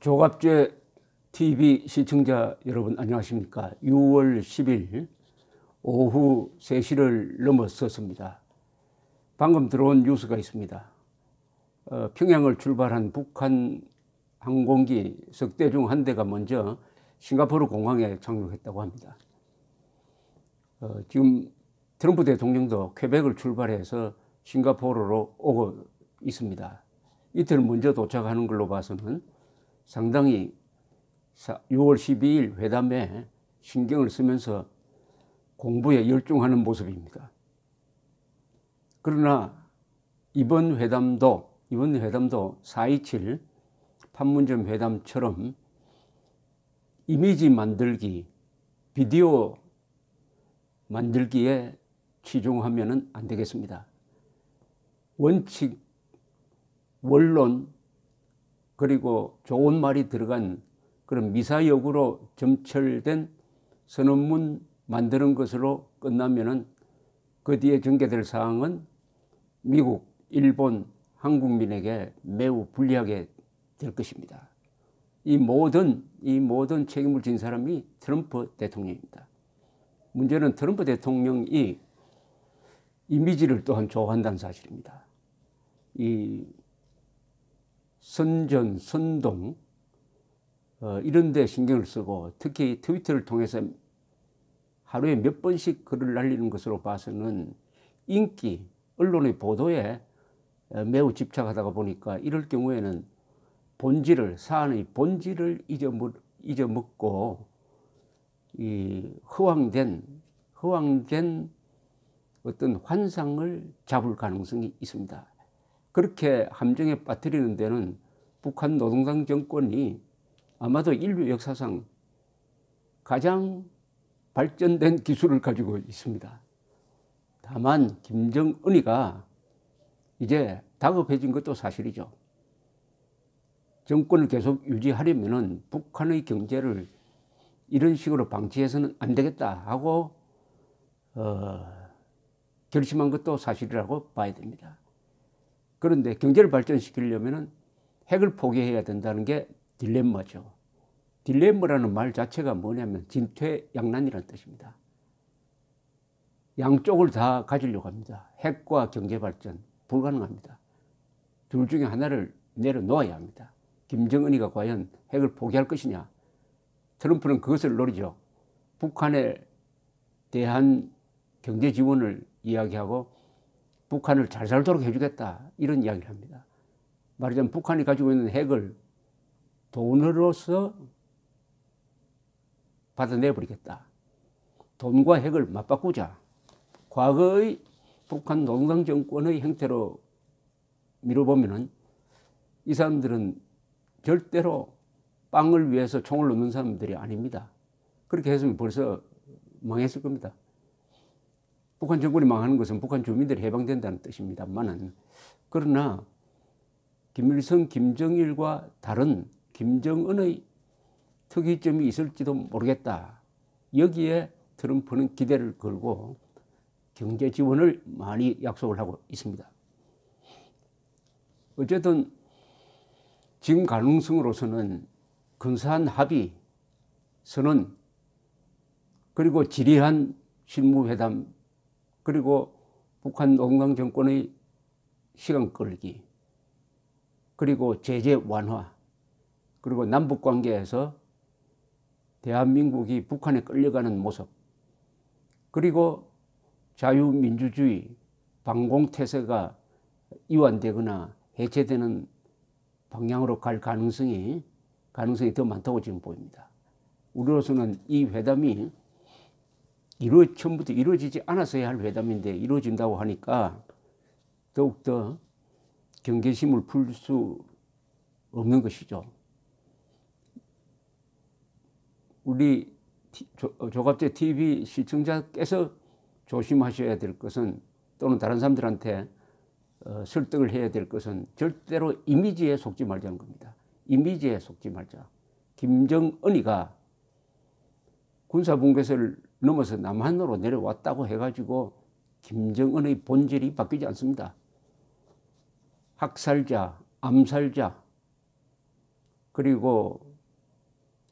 조갑제 TV 시청자 여러분 안녕하십니까. 6월 10일 오후 3시를 넘어섰습니다. 방금 들어온 뉴스가 있습니다. 평양을 출발한 북한 항공기 석 대 중 한 대가 먼저 싱가포르 공항에 착륙했다고 합니다. 지금 트럼프 대통령도 퀘벡을 출발해서 싱가포르로 오고 있습니다. 이틀 먼저 도착하는 걸로 봐서는 상당히 6월 12일 회담에 신경을 쓰면서 공부에 열중하는 모습입니다. 그러나 이번 회담도 4.27 판문점 회담처럼 이미지 만들기, 비디오 만들기에 치중하면 안 되겠습니다. 원칙, 원론, 그리고 좋은 말이 들어간 그런 미사역으로 점철된 선언문 만드는 것으로 끝나면은 그 뒤에 전개될 사항은 미국, 일본, 한국민에게 매우 불리하게 될 것입니다. 이 모든 책임을 진 사람이 트럼프 대통령입니다. 문제는 트럼프 대통령이 이미지를 또한 좋아한다는 사실입니다. 이 선전, 선동 이런 데 신경을 쓰고 특히 트위터를 통해서 하루에 몇 번씩 글을 날리는 것으로 봐서는 인기, 언론의 보도에 매우 집착하다가 보니까 이럴 경우에는 사안의 본질을 잊어먹고 이 허황된 어떤 환상을 잡을 가능성이 있습니다. 그렇게 함정에 빠뜨리는 데는 북한 노동당 정권이 아마도 인류 역사상 가장 발전된 기술을 가지고 있습니다. 다만 김정은이가 이제 다급해진 것도 사실이죠. 정권을 계속 유지하려면 북한의 경제를 이런 식으로 방치해서는 안 되겠다 하고 결심한 것도 사실이라고 봐야 됩니다. 그런데 경제를 발전시키려면 핵을 포기해야 된다는 게 딜레마죠. 딜레마라는 말 자체가 뭐냐면 진퇴양난이라는 뜻입니다. 양쪽을 다 가지려고 합니다. 핵과 경제 발전 불가능합니다. 둘 중에 하나를 내려놓아야 합니다. 김정은이가 과연 핵을 포기할 것이냐. 트럼프는 그것을 노리죠. 북한에 대한 경제 지원을 이야기하고 북한을 잘 살도록 해주겠다 이런 이야기를 합니다. 말하자면 북한이 가지고 있는 핵을 돈으로서 받아내버리겠다. 돈과 핵을 맞바꾸자. 과거의 북한 노동당 정권의 형태로 미뤄보면은 이 사람들은 절대로 빵을 위해서 총을 놓는 사람들이 아닙니다. 그렇게 했으면 벌써 망했을 겁니다. 북한 정권이 망하는 것은 북한 주민들이 해방된다는 뜻입니다만은, 그러나 김일성, 김정일과 다른 김정은의 특이점이 있을지도 모르겠다. 여기에 트럼프는 기대를 걸고 경제 지원을 많이 약속을 하고 있습니다. 어쨌든 지금 가능성으로서는 근사한 합의, 선언, 그리고 지리한 실무회담, 그리고 북한 노동당 정권의 시간 끌기, 그리고 제재 완화, 그리고 남북 관계에서 대한민국이 북한에 끌려가는 모습, 그리고 자유민주주의, 반공태세가 이완되거나 해체되는 방향으로 갈 가능성이 더 많다고 지금 보입니다. 우리로서는 이 회담이 처음부터 이루어지지 않았어야 할 회담인데 이루어진다고 하니까 더욱더 경계심을 풀 수 없는 것이죠. 우리 조갑제 TV 시청자께서 조심하셔야 될 것은, 또는 다른 사람들한테 설득을 해야 될 것은 절대로 이미지에 속지 말자는 겁니다. 이미지에 속지 말자. 김정은이가 군사분계선을 넘어서 남한으로 내려왔다고 해가지고 김정은의 본질이 바뀌지 않습니다. 학살자, 암살자, 그리고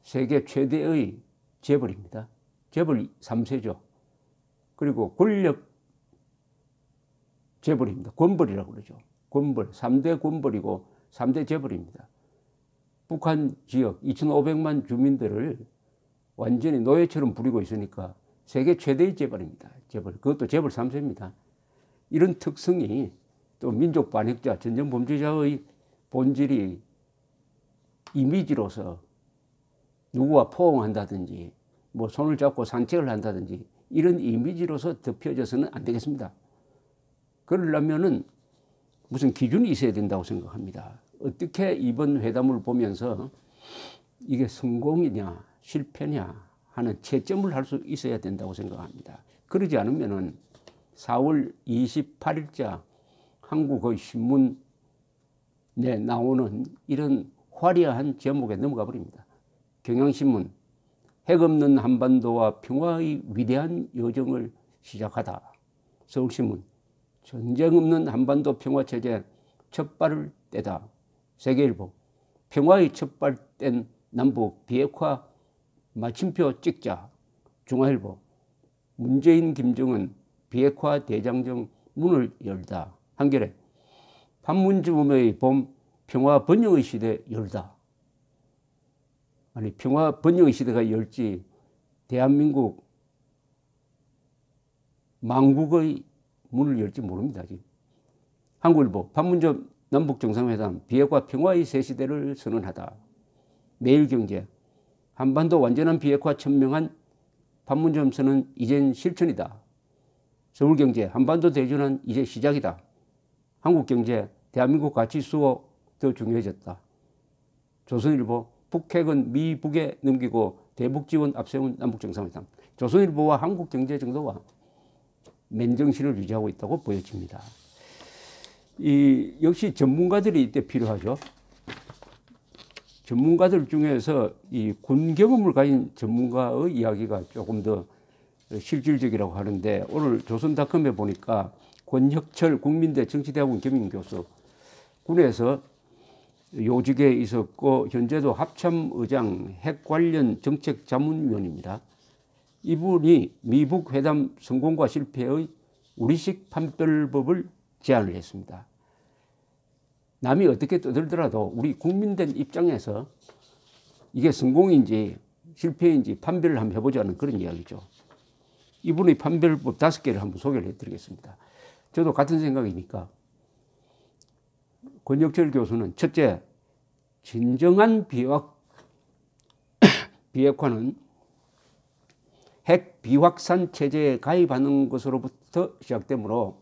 세계 최대의 재벌입니다. 재벌 3세죠. 그리고 권력 재벌입니다. 권벌이라고 그러죠. 권벌, 3대 권벌이고 3대 재벌입니다. 북한 지역 2,500만 주민들을 완전히 노예처럼 부리고 있으니까 세계 최대의 재벌입니다. 재벌. 그것도 재벌 3세입니다. 이런 특성이 또 민족 반역자, 전쟁 범죄자의 본질이 이미지로서 누구와 포옹한다든지 뭐 손을 잡고 산책을 한다든지 이런 이미지로서 덮여져서는 안 되겠습니다. 그러려면은 무슨 기준이 있어야 된다고 생각합니다. 어떻게 이번 회담을 보면서 이게 성공이냐 실패냐 하는 채점을 할 수 있어야 된다고 생각합니다. 그러지 않으면은 4월 28일자 한국의 신문에 나오는 이런 화려한 제목에 넘어가 버립니다. 경향신문, 핵 없는 한반도와 평화의 위대한 여정을 시작하다. 서울신문, 전쟁 없는 한반도 평화체제 첫 발을 떼다. 세계일보, 평화의 첫 발 뗀 남북 비핵화 마침표 찍자. 중앙일보, 문재인 김정은 비핵화 대장정 문을 열다. 한겨레, 판문점의 봄 평화 번영의 시대 열다. 아니 평화 번영의 시대가 열지 대한민국 망국의 문을 열지 모릅니다. 지금. 한국일보, 판문점 남북정상회담 비핵화 평화의 새 시대를 선언하다. 매일경제, 한반도 완전한 비핵화 천명한 판문점 선언 이젠 실천이다. 서울경제, 한반도 대전은 이제 시작이다. 한국경제, 대한민국 가치 수호 더 중요해졌다. 조선일보, 북핵은 미북에 넘기고 대북 지원 앞세운 남북정상회담. 조선일보와 한국경제 정도와 맨정신을 유지하고 있다고 보여집니다. 역시 전문가들이 이때 필요하죠. 전문가들 중에서 이 군 경험을 가진 전문가의 이야기가 조금 더 실질적이라고 하는데 오늘 조선닷컴에 보니까 권혁철 국민대 정치대학원 겸임교수, 군에서 요직에 있었고 현재도 합참의장 핵 관련 정책 자문위원입니다. 이분이 미북 회담 성공과 실패의 우리식 판별법을 제안을 했습니다. 남이 어떻게 떠들더라도 우리 국민된 입장에서 이게 성공인지 실패인지 판별을 한번 해보자는 그런 이야기죠. 이분의 판별법 5개를 한번 소개를 해드리겠습니다. 저도 같은 생각이니까. 권혁철 교수는 첫째, 진정한 비핵화는 핵 비확산 체제에 가입하는 것으로부터 시작되므로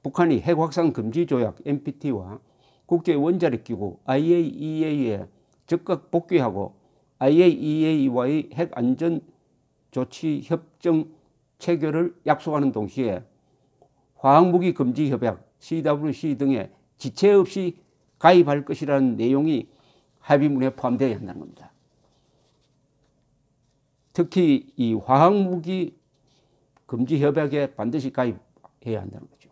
북한이 핵 확산 금지 조약 NPT와 국제 원자력기구 IAEA에 적극 복귀하고 IAEA와의 핵 안전 조치 협정 체결을 약속하는 동시에 화학무기 금지 협약 CWC 등에 지체 없이 가입할 것이라는 내용이 합의문에 포함되어야 한다는 겁니다. 특히 이 화학무기 금지 협약에 반드시 가입해야 한다는 거죠.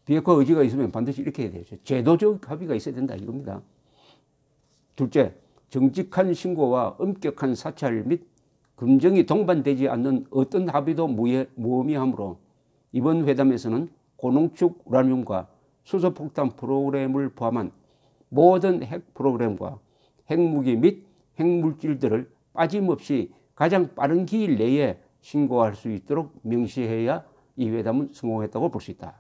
비핵화 의지가 있으면 반드시 이렇게 해야 되죠. 제도적 합의가 있어야 된다 이겁니다. 둘째, 정직한 신고와 엄격한 사찰 및 금정이 동반되지 않는 어떤 합의도 무의미하므로 이번 회담에서는 고농축 우라늄과 수소폭탄 프로그램을 포함한 모든 핵 프로그램과 핵무기 및 핵물질들을 빠짐없이 가장 빠른 기일 내에 신고할 수 있도록 명시해야 이 회담은 성공했다고 볼 수 있다.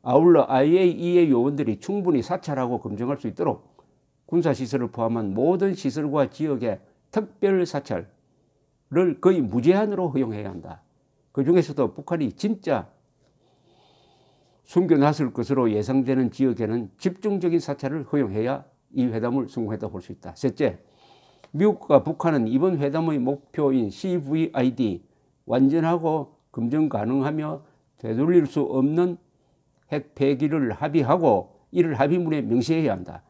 아울러 IAEA 요원들이 충분히 사찰하고 검증할 수 있도록 군사시설을 포함한 모든 시설과 지역의 특별 사찰을 거의 무제한으로 허용해야 한다. 그 중에서도 북한이 진짜 숨겨놨을 것으로 예상되는 지역에는 집중적인 사찰을 허용해야 이 회담을 성공했다고 볼 수 있다. 셋째, 미국과 북한은 이번 회담의 목표인 CVID, 완전하고 검증 가능하며 되돌릴 수 없는 핵 폐기를 합의하고 이를 합의문에 명시해야 한다.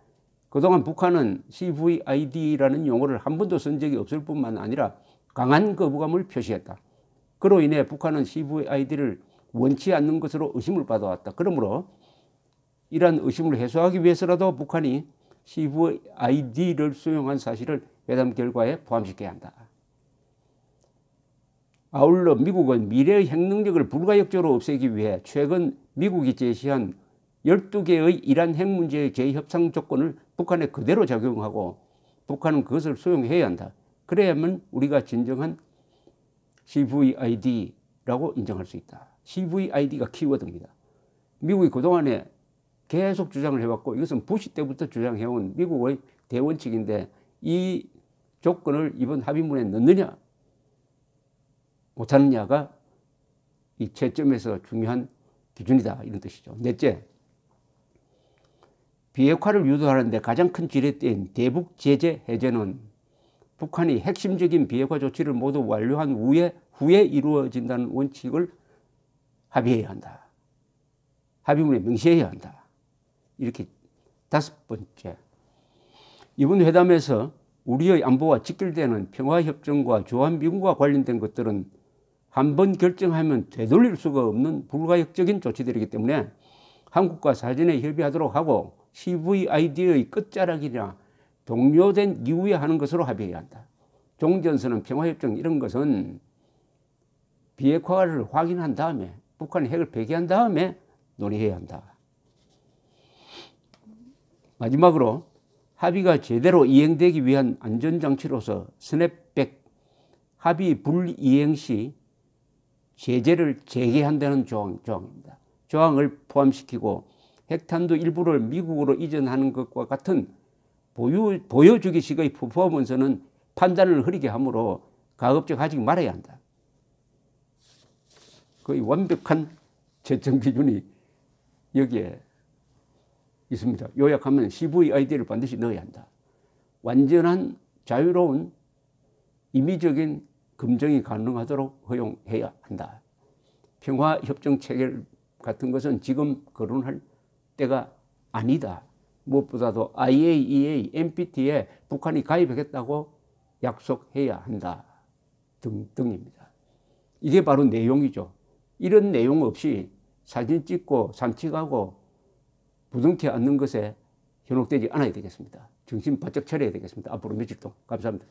그동안 북한은 CVID라는 용어를 한 번도 쓴 적이 없을 뿐만 아니라 강한 거부감을 표시했다. 그로 인해 북한은 CVID를 원치 않는 것으로 의심을 받아왔다. 그러므로 이러한 의심을 해소하기 위해서라도 북한이 CVID를 수용한 사실을 회담 결과에 포함시켜야 한다. 아울러 미국은 미래의 핵능력을 불가역적으로 없애기 위해 최근 미국이 제시한 12개의 이란 핵 문제의 재협상 조건을 북한에 그대로 적용하고 북한은 그것을 수용해야 한다. 그래야만 우리가 진정한 CVID라고 인정할 수 있다. CVID가 키워드입니다. 미국이 그동안에 계속 주장을 해왔고 이것은 부시 때부터 주장해온 미국의 대원칙인데 이 조건을 이번 합의문에 넣느냐 못하느냐가 이 채점에서 중요한 기준이다 이런 뜻이죠. 넷째, 비핵화를 유도하는 데 가장 큰 지렛대인 대북 제재 해제는 북한이 핵심적인 비핵화 조치를 모두 완료한 후에 이루어진다는 원칙을 합의해야 한다. 합의문에 명시해야 한다. 이렇게 다섯 번째, 이번 회담에서 우리의 안보와 직결되는 평화협정과 주한미군과 관련된 것들은 한번 결정하면 되돌릴 수가 없는 불가역적인 조치들이기 때문에 한국과 사전에 협의하도록 하고 CVID의 끝자락이나 종료된 이후에 하는 것으로 합의해야 한다. 종전선언, 평화협정 이런 것은 비핵화를 확인한 다음에 북한이 핵을 폐기한 다음에 논의해야 한다. 마지막으로 합의가 제대로 이행되기 위한 안전장치로서 스냅백 합의 불이행 시 제재를 재개한다는 조항입니다. 조항을 포함시키고 핵탄두 일부를 미국으로 이전하는 것과 같은 보여주기식의 퍼포먼스는 판단을 흐리게 하므로 가급적 하지 말아야 한다. 거의 완벽한 채점 기준이 여기에 있습니다. 요약하면 CVID를 반드시 넣어야 한다. 완전한 자유로운 임의적인 검증이 가능하도록 허용해야 한다. 평화협정 체결 같은 것은 지금 거론할 때가 아니다. 무엇보다도 IAEA, NPT에 북한이 가입하겠다고 약속해야 한다. 등등입니다. 이게 바로 내용이죠. 이런 내용 없이 사진 찍고 산책하고 부둥켜 앉는 것에 현혹되지 않아야 되겠습니다. 정신 바짝 차려야 되겠습니다. 앞으로 며칠 동안. 감사합니다.